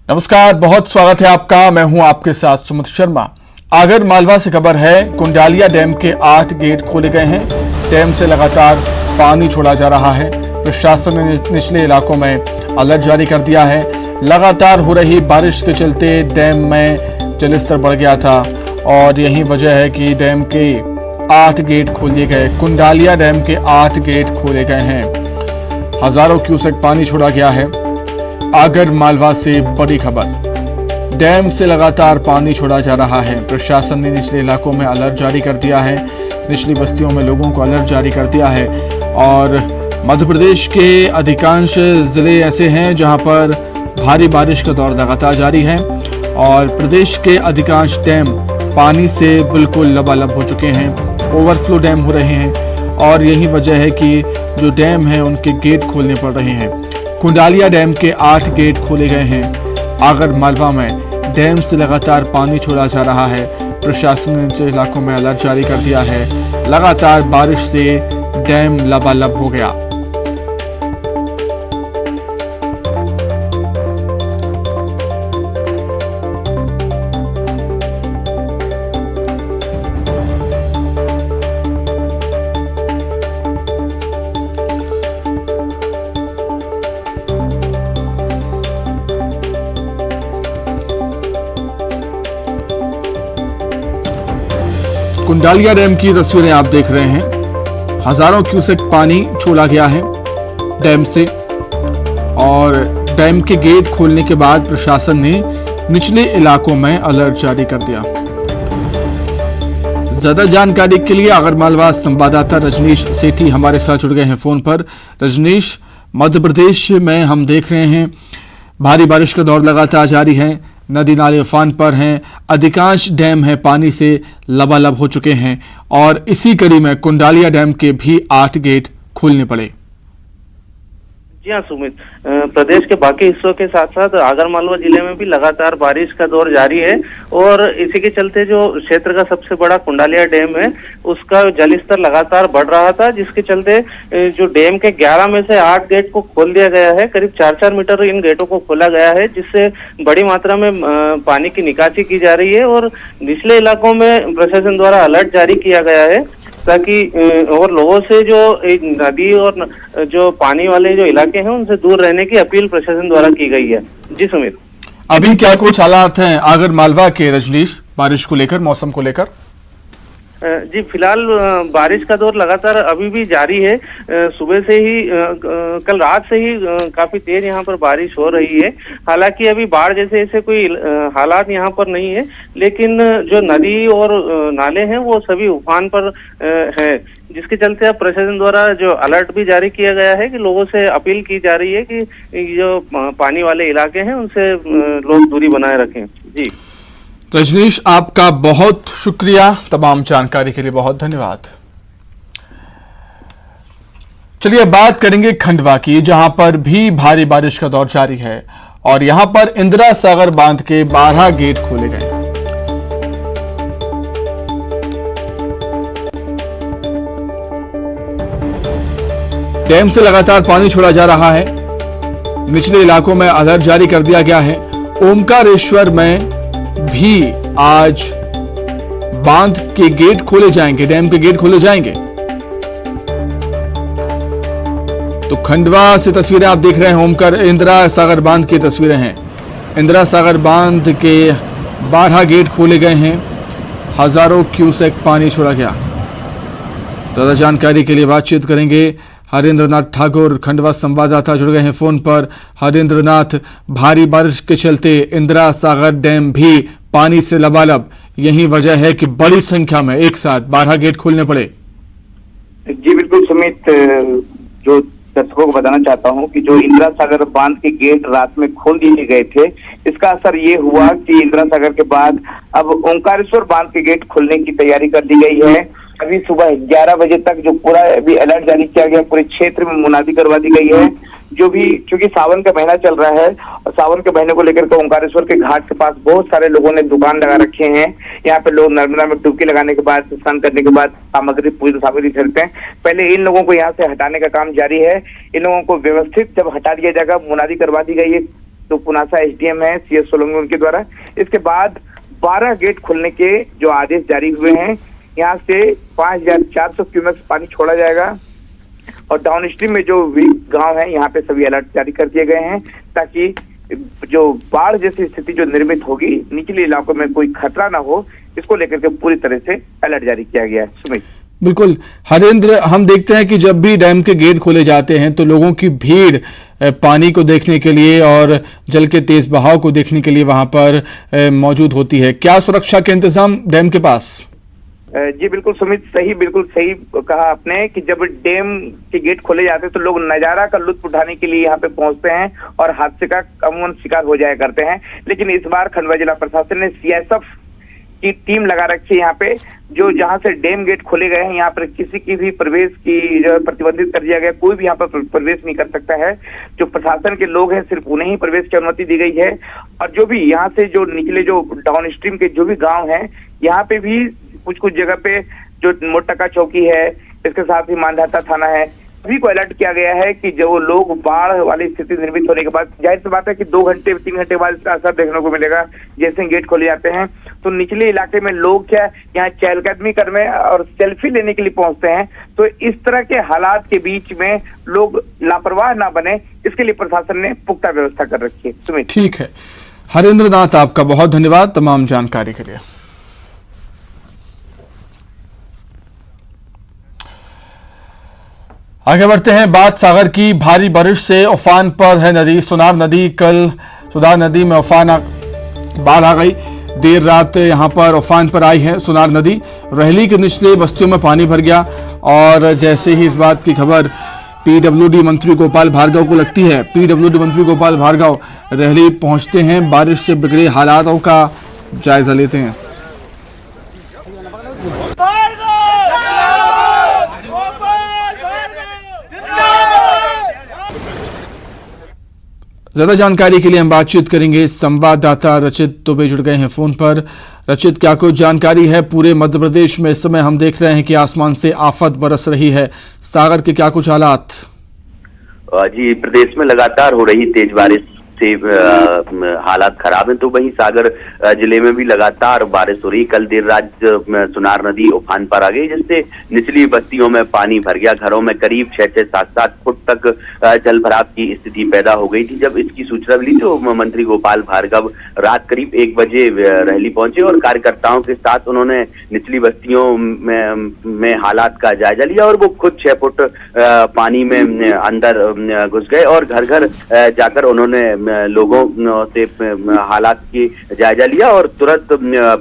नमस्कार, बहुत स्वागत है आपका। मैं हूं आपके साथ सुमित शर्मा। आगर मालवा से खबर है, कुंडालिया डैम के 8 गेट खोले गए हैं। डैम से लगातार पानी छोड़ा जा रहा है। प्रशासन ने निचले इलाकों में अलर्ट जारी कर दिया है। लगातार हो रही बारिश के चलते डैम में जलस्तर बढ़ गया था और यही वजह है कि डैम के 8 गेट खोले गए। कुंडालिया डैम के 8 गेट खोले गए हैं। हजारों क्यूसेक पानी छोड़ा गया है। आगर मालवा से बड़ी खबर, डैम से लगातार पानी छोड़ा जा रहा है। प्रशासन ने निचले इलाकों में अलर्ट जारी कर दिया है। निचली बस्तियों में लोगों को अलर्ट जारी कर दिया है। और मध्य प्रदेश के अधिकांश जिले ऐसे हैं जहां पर भारी बारिश का दौर लगातार जारी है और प्रदेश के अधिकांश डैम पानी से बिल्कुल लबालब हो चुके हैं। ओवरफ्लो डैम हो रहे हैं और यही वजह है कि जो डैम है उनके गेट खोलने पड़ रहे हैं। कुंडालिया डैम के 8 गेट खोले गए हैं। आगर मालवा में डैम से लगातार पानी छोड़ा जा रहा है। प्रशासन ने निचले इलाकों में अलर्ट जारी कर दिया है। लगातार बारिश से डैम लबालब हो गया। कुंडालिया डैम की तस्वीरें आप देख रहे हैं। हजारों क्यूसेक पानी छोड़ा गया है डैम से और डैम के गेट खोलने के बाद प्रशासन ने निचले इलाकों में अलर्ट जारी कर दिया। ज्यादा जानकारी के लिए आगर मालवा संवाददाता रजनीश सेठी हमारे साथ जुड़ गए हैं फोन पर। रजनीश, मध्य प्रदेश में हम देख रहे हैं भारी बारिश का दौर लगातार जारी है। नदी नाले उफान पर हैं। अधिकांश डैम है पानी से लबालब हो चुके हैं और इसी कड़ी में कुंडालिया डैम के भी 8 गेट खोलने पड़े। जी हाँ सुमित, प्रदेश के बाकी हिस्सों के साथ साथ आगर मालवा जिले में भी लगातार बारिश का दौर जारी है और इसी के चलते जो क्षेत्र का सबसे बड़ा कुंडालिया डैम है उसका जलस्तर लगातार बढ़ रहा था, जिसके चलते जो डैम के 11 में से 8 गेट को खोल दिया गया है। करीब 4-4 मीटर इन गेटों को खोला गया है, जिससे बड़ी मात्रा में पानी की निकासी की जा रही है और निचले इलाकों में प्रशासन द्वारा अलर्ट जारी किया गया है ताकि और लोगों से जो नदी और जो पानी वाले जो इलाके हैं उनसे दूर रहने की अपील प्रशासन द्वारा की गई है। जी सुमित, अभी क्या कुछ हालात हैं आगर मालवा के रजनीश, बारिश को लेकर, मौसम को लेकर? जी फिलहाल बारिश का दौर लगातार अभी भी जारी है। सुबह से ही कल रात से ही काफी तेज यहाँ पर बारिश हो रही है। हालांकि अभी बाढ़ जैसे ऐसे कोई हालात यहाँ पर नहीं है, लेकिन जो नदी और नाले हैं वो सभी उफान पर है, जिसके चलते अब प्रशासन द्वारा जो अलर्ट भी जारी किया गया है कि लोगों से अपील की जा रही है कि जो पानी वाले इलाके हैं उनसे लोग दूरी बनाए रखें। जी रजनीश, आपका बहुत शुक्रिया। तमाम जानकारी के लिए बहुत धन्यवाद। चलिए बात करेंगे खंडवा की, जहां पर भी भारी बारिश का दौर जारी है और यहां पर इंदिरा सागर बांध के 12 गेट खोले गए। डैम से लगातार पानी छोड़ा जा रहा है। निचले इलाकों में अलर्ट जारी कर दिया गया है। ओमकारेश्वर में भी आज बांध के गेट खोले जाएंगे, डैम के गेट खोले जाएंगे। तो खंडवा से तस्वीरें आप देख रहे हैं। ओमकार इंदिरा सागर बांध की तस्वीरें हैं। इंदिरा सागर बांध के 12 गेट खोले गए हैं। हजारों क्यूसेक पानी छोड़ा गया। ज्यादा जानकारी के लिए बातचीत करेंगे। हरेंद्रनाथ ठाकुर खंडवा संवाददाता जुड़ गए हैं फोन पर। हरेंद्रनाथ, भारी बारिश के चलते इंदिरा सागर डैम भी पानी से लबालब, यही वजह है कि बड़ी संख्या में एक साथ 12 गेट खोलने पड़े। जी बिल्कुल सुमित, जो दर्शकों को बताना चाहता हूं कि जो इंदिरा सागर बांध के गेट रात में खोल दिए गए थे, इसका असर ये हुआ कि इंदिरा सागर के बाद अब ओंकारेश्वर बांध के गेट खोलने की तैयारी कर दी गई है। अभी सुबह 11 बजे तक जो पूरा अभी अलर्ट जारी किया गया, पूरे क्षेत्र में मुनादी करवा दी गई है। जो भी क्योंकि सावन का महीना चल रहा है और सावन के महीने को लेकर के ओंकारेश्वर के घाट के पास बहुत सारे लोगों ने दुकान लगा रखे हैं। यहाँ पे लोग नर्मदा में डुबकी लगाने के बाद, स्नान करने के बाद सामग्री, पूरी सामग्री खरीदते हैं। पहले इन लोगों को यहाँ से हटाने का काम जारी है। इन लोगों को व्यवस्थित जब हटा दिया जाएगा, मुनादी करवा दी गई है जो पुनासा एसडीएम है CS सोलंकी उनके द्वारा। इसके बाद 12 गेट खोलने के जो आदेश जारी हुए हैं। यहाँ से 5400 क्यूमेक्स पानी छोड़ा जाएगा और डाउन स्ट्रीम में जो वीक गांव है यहाँ पे सभी अलर्ट जारी कर दिए गए हैं, ताकि जो बाढ़ जैसी स्थिति जो निर्मित होगी निचले इलाकों में कोई खतरा ना हो, इसको लेकर के पूरी तरह से अलर्ट जारी किया गया है। सुमित, बिल्कुल हरेंद्र, हम देखते हैं कि जब भी डैम के गेट खोले जाते हैं तो लोगों की भीड़ पानी को देखने के लिए और जल के तेज बहाव को देखने के लिए वहां पर मौजूद होती है। क्या सुरक्षा के इंतजाम डैम के पास? जी बिल्कुल सुमित, बिल्कुल सही कहा आपने कि जब डैम के गेट खोले जाते हैं तो लोग नजारा का लुत्फ उठाने के लिए यहाँ पे पहुंचते हैं और हादसे का अमूमन शिकार हो जाया करते हैं। लेकिन इस बार खंडवा जिला प्रशासन ने CSF की टीम लगा रखी है यहाँ पे, जो जहाँ से डैम गेट खोले गए हैं यहाँ पर किसी की भी प्रवेश की जो प्रतिबंधित कर दिया गया, कोई भी यहाँ पर प्रवेश नहीं कर सकता है। जो प्रशासन के लोग हैं सिर्फ उन्हें ही प्रवेश की अनुमति दी गई है। और जो भी यहाँ से जो निकले जो डाउन स्ट्रीम के जो भी गाँव हैं, यहाँ पे भी कुछ जगह पे जो मोटका चौकी है, इसके साथ ही मांधाता थाना है, सभी को अलर्ट किया गया है कि जो लोग बाढ़ वाली स्थिति निर्मित होने के बाद, जाहिर सी बात है कि 2 घंटे 3 घंटे बाद इसका असर देखने को मिलेगा। जैसे गेट खोले जाते हैं तो निचले इलाके में लोग क्या यहाँ चहलकदमी करने और सेल्फी लेने के लिए पहुंचते हैं। तो इस तरह के हालात के बीच में लोग लापरवाह ना बने, इसके लिए प्रशासन ने पुख्ता व्यवस्था कर रखी है। सुमित, ठीक है हरेंद्र नाथ, आपका बहुत धन्यवाद तमाम जानकारी के लिए। आगे बढ़ते हैं, बात सागर की। भारी बारिश से उफान पर है नदी सुनार नदी। कल सुधार नदी में उफान बाढ़ आ गई। देर रात यहां पर उफान पर आई है सुनार नदी। रहली के निचले बस्तियों में पानी भर गया और जैसे ही इस बात की खबर PWD मंत्री गोपाल भार्गव को लगती है, PWD मंत्री गोपाल भार्गव रहली पहुंचते हैं, बारिश से बिगड़े हालातों का जायजा लेते हैं। ज्यादा जानकारी के लिए हम बातचीत करेंगे, संवाददाता रचित दुबे जुड़ गए हैं फोन पर। रचित, क्या कुछ जानकारी है? पूरे मध्य प्रदेश में इस समय हम देख रहे हैं कि आसमान से आफत बरस रही है, सागर के क्या कुछ हालात? जी, प्रदेश में लगातार हो रही तेज बारिश से हालात खराब हैं, तो वहीं सागर जिले में भी लगातार बारिश हो रही। कल देर रात सुनार नदी उफान पर आ गई, जिससे निचली बस्तियों में पानी भर गया। घरों में करीब 6-7 फुट तक जल भराव की स्थिति पैदा हो गई थी। जब इसकी सूचना मिली तो मंत्री गोपाल भार्गव रात करीब 1 बजे रहली पहुंचे और कार्यकर्ताओं के साथ उन्होंने निचली बस्तियों में हालात का जायजा लिया और वो खुद 6 फुट पानी में अंदर घुस गए और घर घर जाकर उन्होंने लोगों से हालात की जायजा लिया और तुरंत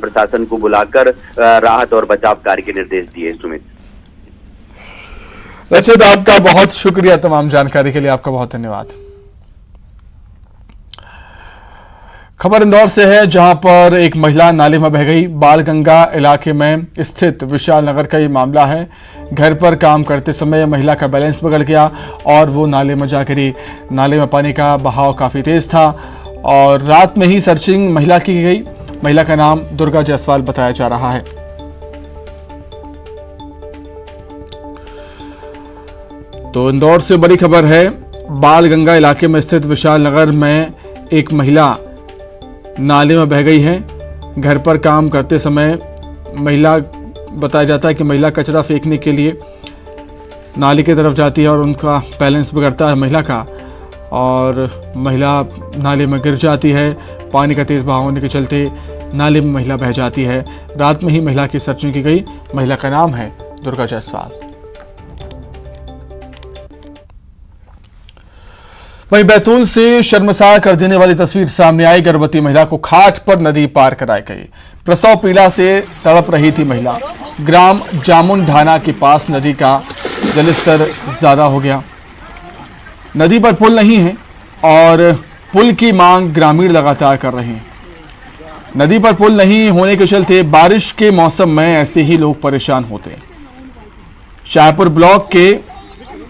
प्रशासन को बुलाकर राहत और बचाव कार्य के निर्देश दिए। सुमित, रचित, आपका बहुत शुक्रिया तमाम जानकारी के लिए, आपका बहुत धन्यवाद। खबर इंदौर से है, जहां पर एक महिला नाले में बह गई। बालगंगा इलाके में स्थित विशाल नगर का ये मामला है। घर पर काम करते समय महिला का बैलेंस बिगड़ गया और वो नाले में जा गिरी। नाले में पानी का बहाव काफ़ी तेज था और रात में ही सर्चिंग महिला की गई। महिला का नाम दुर्गा जायसवाल बताया जा रहा है। तो इंदौर से बड़ी खबर है, बालगंगा इलाके में स्थित विशाल नगर में एक महिला नाले में बह गई है। घर पर काम करते समय महिला, बताया जाता है कि महिला कचरा फेंकने के लिए नाले की तरफ जाती है और उनका बैलेंस बिगड़ता है महिला का और महिला नाले में गिर जाती है। पानी का तेज बहाव होने के चलते नाले में महिला बह जाती है। रात में ही महिला की सर्चिंग की गई। महिला का नाम है दुर्गा जायसवाल। वहीं बैतूल से शर्मसार कर देने वाली तस्वीर सामने आई। गर्भवती महिला को खाट पर नदी पार कराई गई। प्रसव पीड़ा से तड़प रही थी महिला। ग्राम जामुन ढाना के पास नदी का जलस्तर ज्यादा हो गया। नदी पर पुल नहीं है और पुल की मांग ग्रामीण लगातार कर रहे हैं। नदी पर पुल नहीं होने के चलते बारिश के मौसम में ऐसे ही लोग परेशान होते हैं। शाहपुर ब्लॉक के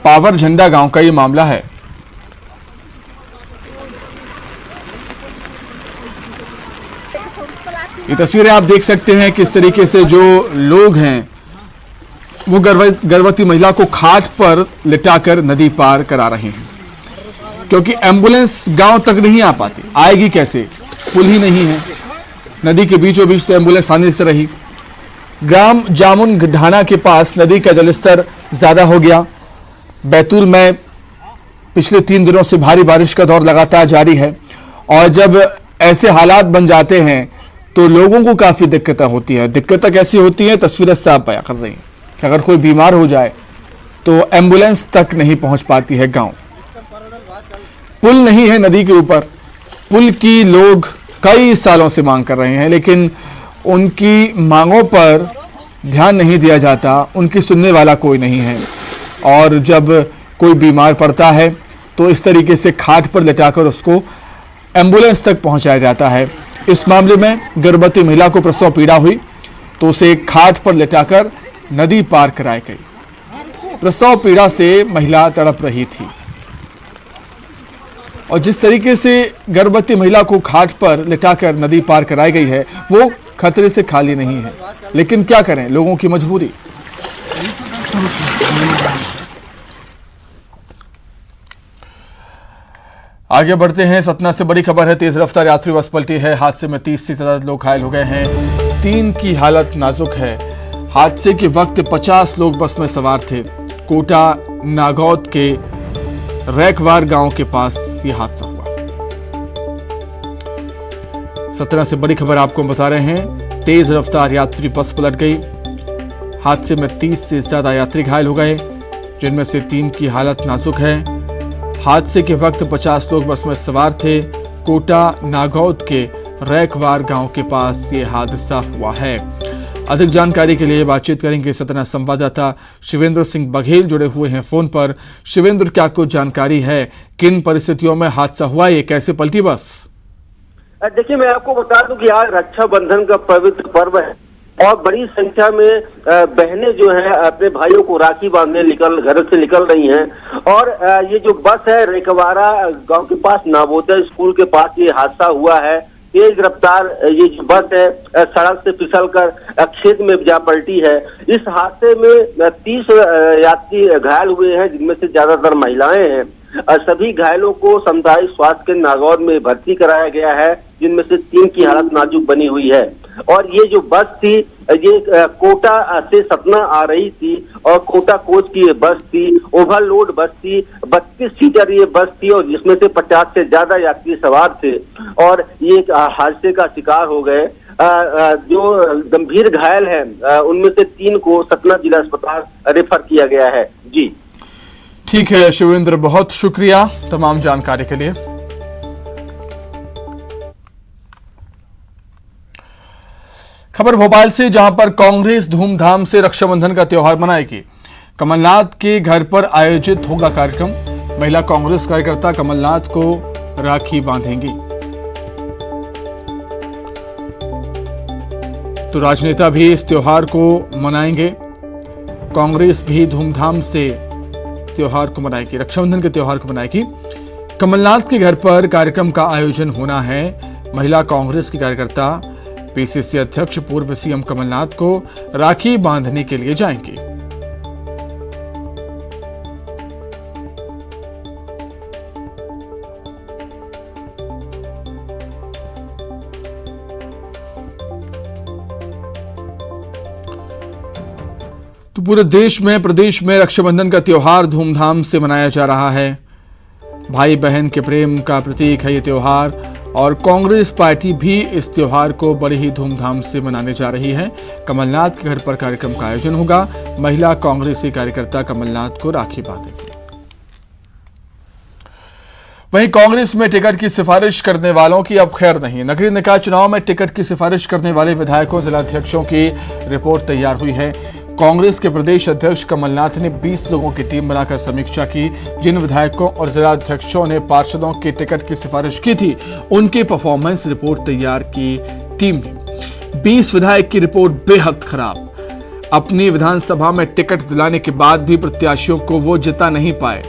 पावर झंडा गांव का ये मामला है। ये तस्वीरें आप देख सकते हैं किस तरीके से जो लोग हैं वो गर्भवती महिला को खाट पर लिटाकर नदी पार करा रहे हैं। क्योंकि एम्बुलेंस गांव तक नहीं आ पाती, आएगी कैसे, पुल ही नहीं है, नदी के बीचों बीच तो एम्बुलेंस आने से रही। ग्राम जामुन ढाना के पास नदी का जलस्तर ज्यादा हो गया। बैतूल में पिछले 3 दिनों से भारी बारिश का दौर लगातार जारी है और जब ऐसे हालात बन जाते हैं तो लोगों को काफ़ी दिक्कतें होती हैं। दिक्कतें कैसी होती हैं, तस्वीरें साफ बयां कर रही हैं कि अगर कोई बीमार हो जाए तो एम्बुलेंस तक नहीं पहुंच पाती है गांव। पुल नहीं है नदी के ऊपर, पुल की लोग कई सालों से मांग कर रहे हैं, लेकिन उनकी मांगों पर ध्यान नहीं दिया जाता, उनकी सुनने वाला कोई नहीं है। और जब कोई बीमार पड़ता है तो इस तरीके से खाट पर लेटाकर उसको एम्बुलेंस तक पहुंचाया जाता है। इस मामले में गर्भवती महिला को प्रसव पीड़ा हुई तो उसे खाट पर लेटाकर नदी पार कराई गई। प्रसव पीड़ा से महिला तड़प रही थी और जिस तरीके से गर्भवती महिला को खाट पर लेटाकर नदी पार कराई गई है वो खतरे से खाली नहीं है, लेकिन क्या करें, लोगों की मजबूरी। आगे बढ़ते हैं, सतना से बड़ी खबर है। तेज रफ्तार यात्री बस पलटी है, हादसे में 30 से ज्यादा लोग घायल हो गए हैं, 3 की हालत नाजुक है। हादसे के वक्त 50 लोग बस में सवार थे। कोटा नागौद के रैकवार गांव के पास ये हादसा हुआ। सतना से बड़ी खबर आपको बता रहे हैं, तेज रफ्तार यात्री बस पलट गई। हादसे में 30 से ज्यादा यात्री घायल हो गए, जिनमें से 3 की हालत नाजुक है। हादसे के वक्त 50 लोग बस में सवार थे। कोटा नागौद के रैकवार गांव के पास ये हादसा हुआ है। अधिक जानकारी के लिए बातचीत करेंगे सतना संवाददाता शिवेंद्र सिंह बघेल, जुड़े हुए हैं फोन पर। शिवेंद्र, क्या कुछ जानकारी है, किन परिस्थितियों में हादसा हुआ, ये कैसे पलटी बस? देखिए, मैं आपको बता दूं कि आज रक्षाबंधन का पवित्र पर्व है और बड़ी संख्या में बहनें जो हैं अपने भाइयों को राखी बांधने घर से निकल रही हैं और ये जो बस है रेकवारा गांव के पास नवोदय स्कूल के पास ये हादसा हुआ है। तेज रफ्तार ये जो बस है सड़क से फिसलकर खेत में जा पलटी है। इस हादसे में 30 यात्री घायल हुए हैं, जिनमें से ज्यादातर महिलाएं हैं। सभी घायलों को सामुदायिक स्वास्थ्य केंद्र नागौद में भर्ती कराया गया है, जिनमें से 3 की हालत नाजुक बनी हुई है। और ये जो बस थी ये कोटा से सतना आ रही थी और कोटा कोच की ये बस थी, ओवरलोड बस थी, 32 सीटर ये बस थी और जिसमें से 50 से ज्यादा यात्री सवार थे और ये हादसे का शिकार हो गए। जो गंभीर घायल हैं उनमें से 3 को सतना जिला अस्पताल रेफर किया गया है। जी ठीक है शिवेंद्र, बहुत शुक्रिया तमाम जानकारी के लिए। खबर भोपाल से, जहां पर कांग्रेस धूमधाम से रक्षाबंधन का त्योहार मनाएगी। कमलनाथ के घर पर आयोजित होगा कार्यक्रम। महिला कांग्रेस कार्यकर्ता कमलनाथ को राखी बांधेंगी। तो राजनेता भी इस त्योहार को मनाएंगे। कांग्रेस भी धूमधाम से त्योहार को मनाएगी, रक्षाबंधन के त्योहार को मनाएगी। कमलनाथ के घर पर कार्यक्रम का आयोजन होना है। महिला कांग्रेस की कार्यकर्ता पीसीसी अध्यक्ष पूर्व सीएम कमलनाथ को राखी बांधने के लिए जाएंगे। तो पूरे देश में, प्रदेश में रक्षाबंधन का त्योहार धूमधाम से मनाया जा रहा है। भाई बहन के प्रेम का प्रतीक है ये त्योहार और कांग्रेस पार्टी भी इस त्योहार को बड़े ही धूमधाम से मनाने जा रही है। कमलनाथ के घर पर कार्यक्रम का आयोजन होगा। महिला कांग्रेसी कार्यकर्ता कमलनाथ को राखी बांधेंगे। वहीं कांग्रेस में टिकट की सिफारिश करने वालों की अब खैर नहीं। नगरीय निकाय चुनाव में टिकट की सिफारिश करने वाले विधायकों, जिलाध्यक्षों की रिपोर्ट तैयार हुई है। कांग्रेस के प्रदेश अध्यक्ष कमलनाथ ने 20 लोगों की टीम बनाकर समीक्षा की। जिन विधायकों और जिलाध्यक्षों ने पार्षदों के टिकट की सिफारिश की थी, उनके परफॉर्मेंस रिपोर्ट तैयार की टीम ने। 20 विधायक की रिपोर्ट बेहद खराब। अपनी विधानसभा में टिकट दिलाने के बाद भी प्रत्याशियों को वो जिता नहीं पाए।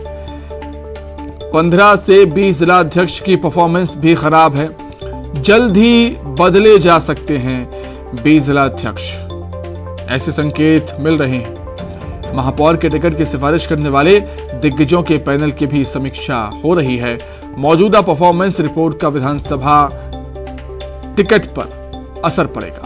15 से 20 जिलाध्यक्ष की परफॉर्मेंस भी खराब है। जल्द ही बदले जा सकते हैं 20 जिलाध्यक्ष, ऐसे संकेत मिल रहे हैं। महापौर के टिकट की सिफारिश करने वाले दिग्गजों के पैनल की भी समीक्षा हो रही है। मौजूदा परफॉर्मेंस रिपोर्ट का विधानसभा टिकट पर असर पड़ेगा।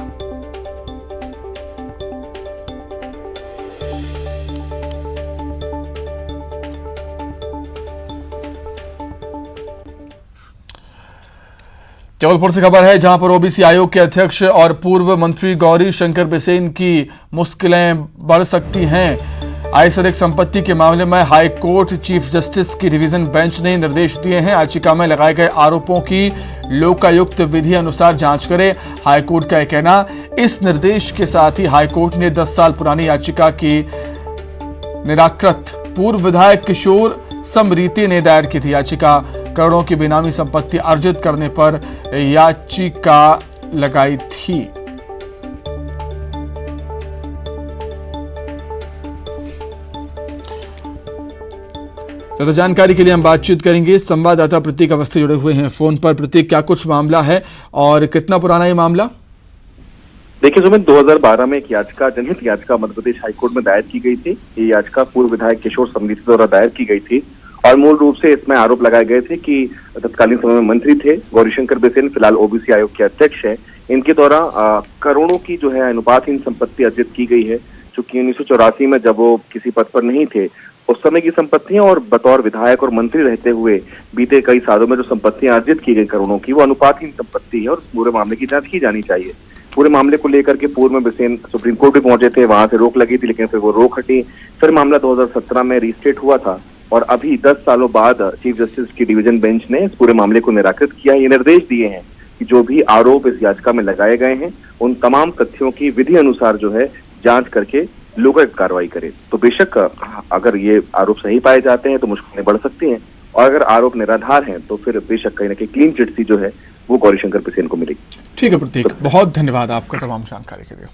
जबलपुर से खबर है, जहां पर ओबीसी आयोग के अध्यक्ष और पूर्व मंत्री गौरी शंकर बिसेन की मुश्किलें बढ़ सकती हैं। आय से अधिक संपत्ति के मामले में हाई कोर्ट चीफ जस्टिस की डिवीजन बेंच ने निर्देश दिए हैं। याचिका में लगाए गए आरोपों की लोकायुक्त विधि अनुसार जांच करे। हाई कोर्ट का यह कहना, इस निर्देश के साथ ही हाई कोर्ट ने 10 साल पुरानी याचिका की निराकृत पूर्व विधायक किशोर समरीति ने दायर की थी। याचिका करोड़ों की बेनामी संपत्ति अर्जित करने पर याचिका लगाई थी। ज्यादा जानकारी के लिए हम बातचीत करेंगे, संवाददाता प्रतीक अवस्थी जुड़े हुए हैं फोन पर। प्रतीक, क्या कुछ मामला है और कितना पुराना ये मामला? देखिए सुमित, 2012 में एक याचिका, जनहित याचिका मध्य प्रदेश हाईकोर्ट में दायर की गई थी। ये याचिका पूर्व विधायक किशोर समरीति द्वारा दायर की गई थी और मूल रूप से इसमें आरोप लगाए गए थे कि तत्कालीन समय में मंत्री थे गौरीशंकर बिसेन, फिलहाल ओबीसी आयोग के अध्यक्ष है, इनके द्वारा करोड़ों की जो है अनुपातहीन संपत्ति अर्जित की गई है। चूंकि 1984 में जब वो किसी पद पर नहीं थे उस समय की संपत्तियां और बतौर विधायक और मंत्री रहते हुए बीते कई सालों में जो संपत्तियां अर्जित की गई करोड़ों की, वो अनुपातहीन संपत्ति है और पूरे मामले की जांच की जानी चाहिए। पूरे मामले को लेकर के पूर्व में बिसेन सुप्रीम कोर्ट भी पहुंचे थे, वहां से रोक लगी थी, लेकिन फिर वो रोक हटी। फिर मामला 2017 में रीस्टेट हुआ था और अभी 10 सालों बाद चीफ जस्टिस की डिवीजन बेंच ने इस पूरे मामले को निराकृत किया। ये निर्देश दिए हैं कि जो भी आरोप इस याचिका में लगाए गए हैं उन तमाम तथ्यों की विधि अनुसार जो है जांच करके लोकायुक्त कार्रवाई करे। तो बेशक अगर ये आरोप सही पाए जाते हैं तो मुश्किलें बढ़ सकती हैं और अगर आरोप निराधार हैं तो फिर बेशक कहीं ना कहीं क्लीन चिट सी जो है वो गौरीशंकर बिसेन को मिलेगी। ठीक है प्रतीक, बहुत धन्यवाद आपका तमाम जानकारी के लिए।